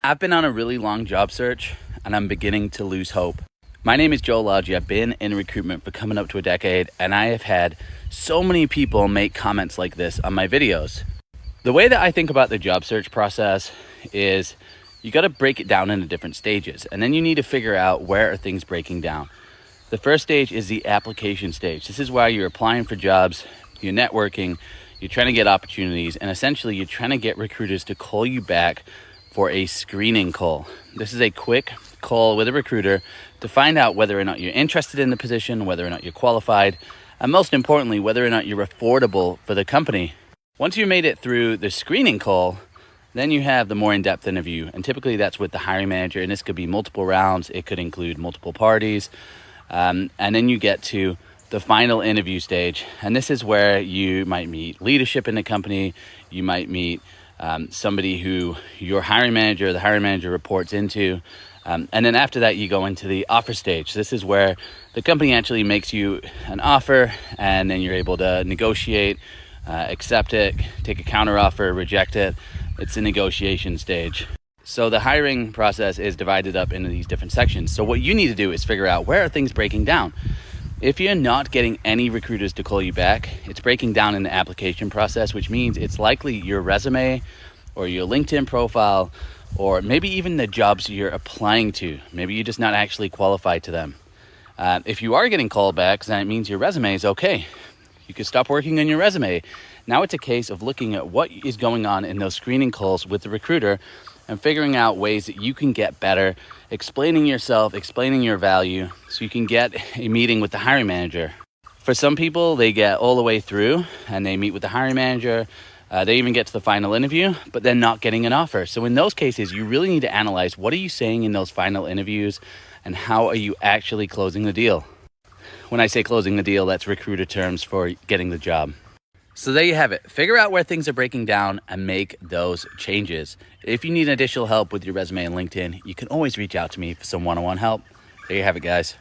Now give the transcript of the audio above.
I've been on a really long job search and I'm beginning to lose hope. My name is Joel Lodgy. I've been in recruitment for coming up to a decade, and I have had so many people make comments like this on my videos. The way that I think about the job search process is you got to break it down into different stages, and then you need to figure out where are things breaking down. The first stage is the application stage. This is why you're applying for jobs, you're networking, you're trying to get opportunities, and essentially you're trying to get recruiters to call you back for a screening call. This is a quick call with a recruiter to find out whether or not you're interested in the position, whether or not you're qualified, and most importantly, whether or not you're affordable for the company. Once you made it through the screening call, then you have the more in-depth interview, and typically that's with the hiring manager, and this could be multiple rounds, it could include multiple parties, and then you get to the final interview stage, and this is where you might meet leadership in the company, you might meet somebody who your hiring manager, the hiring manager reports into, and then after that you go into the offer stage. This is where the company actually makes you an offer, and then you're able to negotiate, accept it, take a counter offer, reject it. It's a negotiation stage. So the hiring process is divided up into these different sections. So what you need to do is figure out where are things breaking down. If you're not getting any recruiters to call you back, it's breaking down in the application process, which means it's likely your resume or your LinkedIn profile, or maybe even the jobs you're applying to. Maybe you're just not actually qualified to them. If you are getting callbacks, then it means your resume is okay. You can stop working on your resume. Now it's a case of looking at what is going on in those screening calls with the recruiter and figuring out ways that you can get better, explaining yourself, explaining your value, so you can get a meeting with the hiring manager. For some people, they get all the way through and they meet with the hiring manager. They even get to the final interview, but then not getting an offer. So in those cases, you really need to analyze what are you saying in those final interviews and how are you actually closing the deal. When I say closing the deal, that's recruiter terms for getting the job. So there you have it. Figure out where things are breaking down and make those changes. If you need additional help with your resume and LinkedIn, you can always reach out to me for some one-on-one help. There you have it, guys.